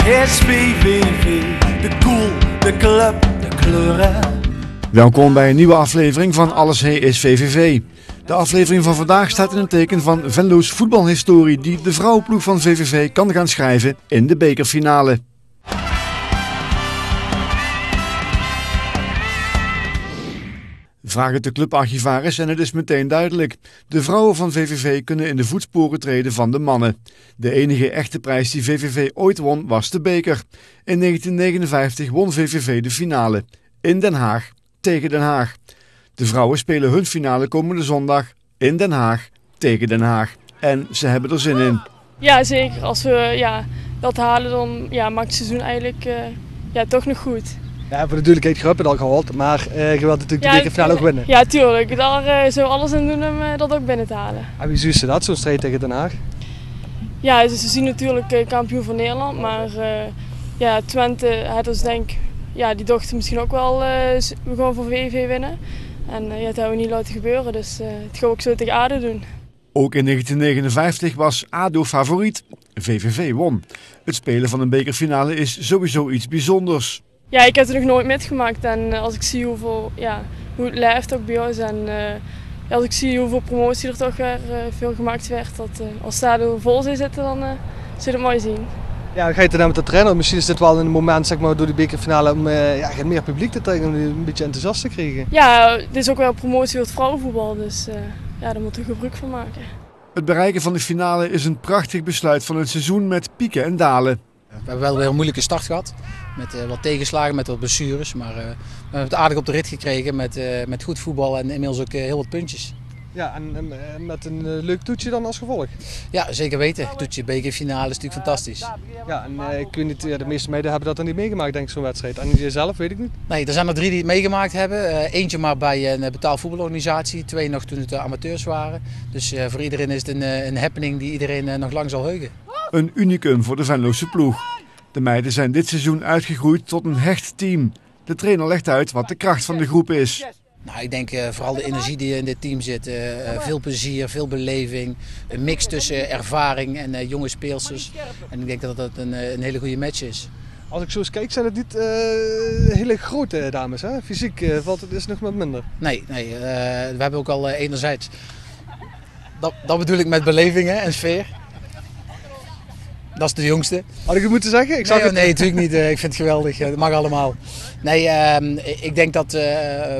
SVVV, de cool, de club, de kleuren. Welkom bij een nieuwe aflevering van Alles Hey is VVV. De aflevering van vandaag staat in het teken van Venlo's voetbalhistorie die de vrouwenploeg van VVV kan gaan schrijven in de bekerfinale. Vraag het de clubarchivaris en het is meteen duidelijk. De vrouwen van VVV kunnen in de voetsporen treden van de mannen. De enige echte prijs die VVV ooit won was de beker. In 1959 won VVV de finale. In Den Haag tegen Den Haag. De vrouwen spelen hun finale komende zondag in Den Haag tegen Den Haag. En ze hebben er zin in. Ja, zeker. Als we dat halen, dan maakt het seizoen eigenlijk toch nog goed. Ja, voor de duidelijkheid, je hebt het al gehaald, maar je wilt natuurlijk de bekerfinale ook winnen. Ja, tuurlijk. Daar zo alles aan doen om dat ook binnen te halen. En wie zuist dat, zo'n strijd tegen Den Haag? Ja, dus ze zien natuurlijk kampioen van Nederland, maar Twente had dus die dachten misschien ook wel gewoon voor VVV winnen. En dat hebben we niet laten gebeuren, dus het gaan we ook zo tegen ADO doen. Ook in 1959 was ADO favoriet. VVV won. Het spelen van een bekerfinale is sowieso iets bijzonders. Ja, ik heb het nog nooit metgemaakt en als ik zie hoe het leeft ook bij ons en als ik zie hoeveel promotie er toch weer veel gemaakt werd, dat als stadion vol zou zitten, dan zul je het mooi zien. Ja, ga je het dan met de trainer? Misschien is dit wel een moment zeg maar, door de bekerfinale om meer publiek te trekken, om een beetje enthousiast te krijgen. Ja, dit is ook wel promotie voor het vrouwenvoetbal, dus daar moeten we gebruik van maken. Het bereiken van de finale is een prachtig besluit van een seizoen met pieken en dalen. We hebben wel weer een moeilijke start gehad, met wat tegenslagen, met wat blessures. Maar we hebben het aardig op de rit gekregen met goed voetbal en inmiddels ook heel wat puntjes. Ja, en met een leuk toetje dan als gevolg? Ja, zeker weten. Toetje bekerfinale is natuurlijk fantastisch. Ja, en ik weet niet, de meeste meiden hebben dat dan niet meegemaakt, denk ik, zo'n wedstrijd. En jezelf, weet ik niet? Nee, er zijn er 3 die het meegemaakt hebben. Eentje maar bij een betaalvoetbalorganisatie, 2 nog toen het amateurs waren. Dus voor iedereen is het een happening die iedereen nog lang zal heugen. Een unicum voor de Venlose ploeg. De meiden zijn dit seizoen uitgegroeid tot een hecht team. De trainer legt uit wat de kracht van de groep is. Nou, ik denk vooral de energie die in dit team zit. Veel plezier, veel beleving. Een mix tussen ervaring en jonge speelsters. En ik denk dat dat een hele goede match is. Als ik zo eens kijk, zijn het niet hele grote dames. Hè? Fysiek valt het nog wat minder. Nee. We hebben ook al enerzijds. Dat bedoel ik met beleving en sfeer. Dat is de jongste. Had ik het moeten zeggen? Nee, natuurlijk niet. Ik vind het geweldig. Het mag allemaal. Nee, ik denk dat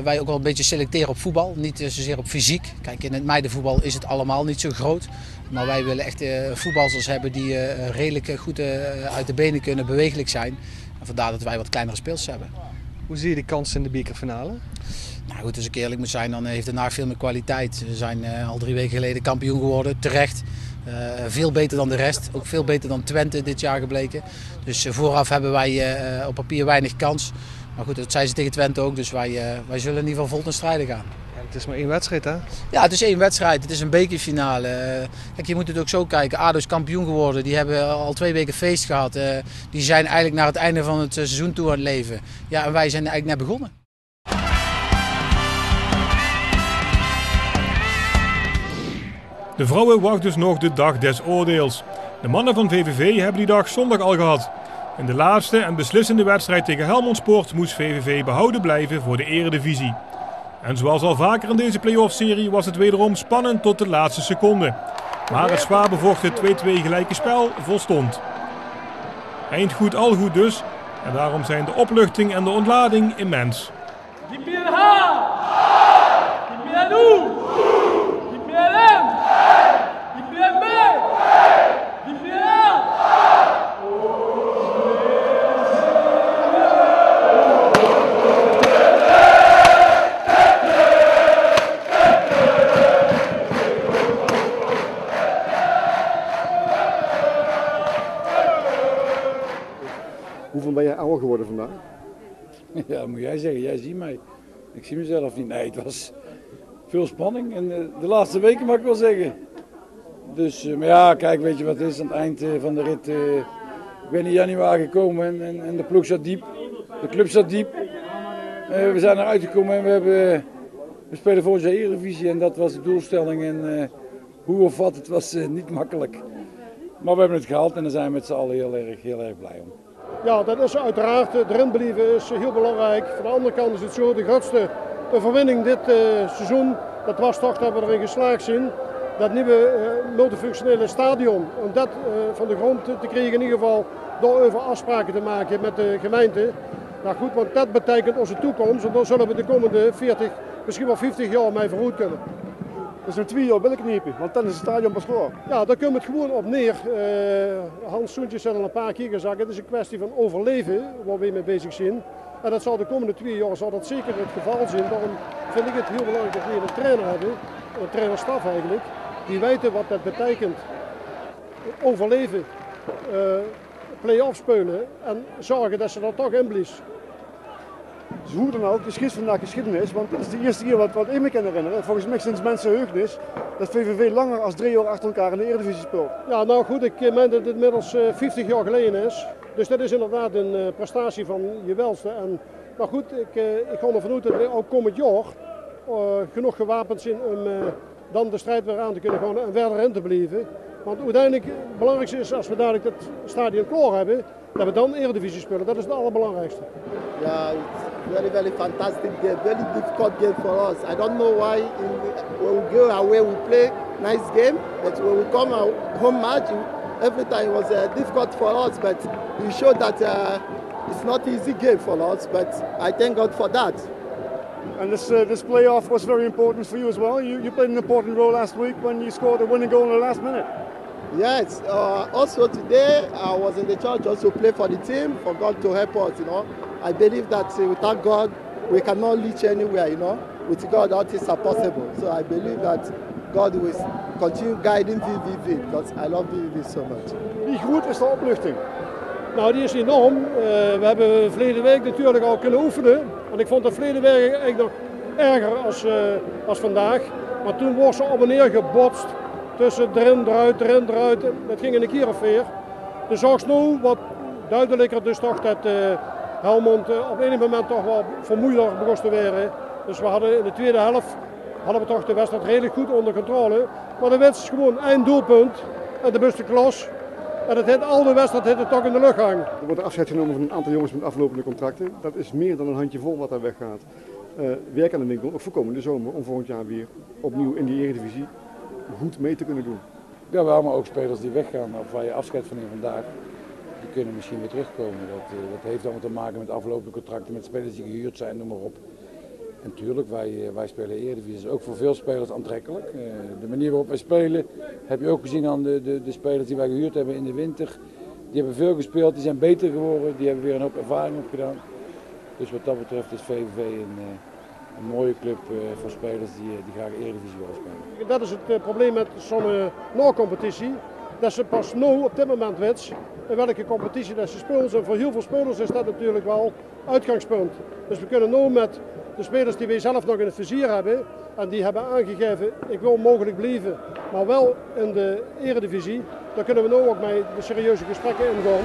wij ook wel een beetje selecteren op voetbal. Niet zozeer op fysiek. Kijk, in het meidenvoetbal is het allemaal niet zo groot. Maar wij willen echt voetballers hebben die redelijk goed uit de benen kunnen, bewegelijk zijn. En vandaar dat wij wat kleinere speelsters hebben. Hoe zie je de kansen in de bekerfinale? Nou goed, als ik eerlijk moet zijn, dan heeft Den Haag veel meer kwaliteit. Ze zijn al 3 weken geleden kampioen geworden, terecht. Veel beter dan de rest, ook veel beter dan Twente dit jaar gebleken. Dus vooraf hebben wij op papier weinig kans. Maar goed, dat zei ze tegen Twente ook, dus wij zullen in ieder geval vol ten strijde gaan. Ja, het is maar 1 wedstrijd, hè? Ja, het is 1 wedstrijd, het is een bekerfinale. Kijk, je moet het ook zo kijken, ADO is kampioen geworden, die hebben al 2 weken feest gehad. Die zijn eigenlijk naar het einde van het seizoen toe aan het leven. Ja, en wij zijn eigenlijk net begonnen. De vrouwen wachten dus nog de dag des oordeels. De mannen van VVV hebben die dag zondag al gehad. In de laatste en beslissende wedstrijd tegen Helmond Sport moest VVV behouden blijven voor de eredivisie. En zoals al vaker in deze play-off-serie was het wederom spannend tot de laatste seconde. Maar het zwaar bevochten 2-2 gelijke spel volstond. Eind goed al goed dus. En daarom zijn de opluchting en de ontlading immens. Hoeveel ben jij ouder geworden vandaag? Ja, moet jij zeggen. Jij ziet mij. Ik zie mezelf niet. Nee, het was veel spanning. En de laatste weken mag ik wel zeggen. Dus, maar ja, kijk, weet je wat het is? Aan het eind van de rit ik ben in januari gekomen en de ploeg zat diep. De club zat diep. We zijn eruit gekomen en we spelen volgend jaar Eredivisie. En dat was de doelstelling. En hoe of wat, het was niet makkelijk. Maar we hebben het gehaald en daar zijn we met z'n allen heel erg blij om. Ja, dat is uiteraard. Erin blijven is heel belangrijk. Van de andere kant is het zo, de grootste overwinning dit seizoen, dat was toch dat we erin geslaagd zijn. Dat nieuwe multifunctionele stadion, om dat van de grond te krijgen, in ieder geval door over afspraken te maken met de gemeente. Nou goed, want dat betekent onze toekomst en daar zullen we de komende 40, misschien wel 50 jaar mee vooruit kunnen. Dus in 2 jaar wil ik niet, want dan is het stadion pas klaar. Ja, daar komt het gewoon op neer. Hans Soentjes heeft al een paar keer gezegd, het is een kwestie van overleven waar we mee bezig zijn. En dat zal de komende 2 jaar zal dat zeker het geval zijn. Daarom vind ik het heel belangrijk dat we een trainer hebben, een trainerstaf eigenlijk, die weten wat dat betekent. Overleven, play-off spelen en zorgen dat ze er toch in blies. Dus hoe dan ook, de vandaag geschiedenis, want het is de eerste keer wat ik me kan herinneren, volgens mij sinds mensenheugenis, dat VVV langer dan 3 jaar achter elkaar in de Eredivisie speelt. Ja, nou goed, ik meen dat het inmiddels 50 jaar geleden is. Dus dat is inderdaad een prestatie van je welste. En, nou goed, ik ga ervan uit dat we ook komend jaar genoeg gewapend zijn om dan de strijd weer aan te kunnen gaan en verder in te blijven. Want uiteindelijk het belangrijkste is als we dadelijk het stadion klaar hebben, dat we dan Eredivisie spelen. Dat is het allerbelangrijkste. Yeah, it's very fantastic game, very difficult game for us. I don't know why when we go away we play nice game, but when we come our home match, every time was difficult for us. But we showed that it's not easy game for us. But I thank God for that. And this playoff was very important for you as well. You played an important role last week when you scored a winning goal in the last minute. Yes, also today I was in the church also play for the team, for God to help us, you know. I believe that without God we cannot reach anywhere, you know. With God all things are possible. So I believe that God will continue guiding VVV because I love VVV so much. Wie goed is de opluchting? Nou, die is enorm. We hebben verleden week natuurlijk al kunnen oefenen. En ik vond het verleden week eigenlijk nog erger als vandaag. Maar toen was ze op en neer gebotst. Tussen erin, eruit, erin, eruit. Dat ging in een keer of 4. De zag nu wat duidelijker dus toch dat Helmond op enig moment toch wel vermoeider begon te worden. Dus we hadden in de tweede helft hadden we toch de wedstrijd redelijk goed onder controle. Maar de wedstrijd is gewoon één doelpunt en de beste klas. En het heeft al de wedstrijd toch in de lucht hangen. Er wordt afscheid genomen van een aantal jongens met aflopende contracten. Dat is meer dan een handjevol wat daar weggaat. Werk aan de winkel, ook voor komende zomer, om volgend jaar weer opnieuw in die Eredivisie goed mee te kunnen doen. Ja, we hebben ook spelers die weggaan, of waar je afscheid van neemt vandaag. Die kunnen misschien weer terugkomen. Dat heeft allemaal te maken met aflopende contracten, met spelers die gehuurd zijn, noem maar op. En natuurlijk, wij spelen Eredivisie, dat is ook voor veel spelers aantrekkelijk. De manier waarop wij spelen, heb je ook gezien aan de spelers die wij gehuurd hebben in de winter. Die hebben veel gespeeld, die zijn beter geworden, die hebben weer een hoop ervaring opgedaan. Dus wat dat betreft is VVV een mooie club voor spelers die graag Eredivisie willen spelen. Dat is het probleem met zo'n no-competitie. Dat ze pas nu op dit moment weten in welke competitie dat ze spelen. En voor heel veel spelers is dat natuurlijk wel uitgangspunt. Dus we kunnen nu met de spelers die wij zelf nog in het vizier hebben en die hebben aangegeven ik wil mogelijk blijven, maar wel in de Eredivisie. Daar kunnen we nu ook mee de serieuze gesprekken ingaan.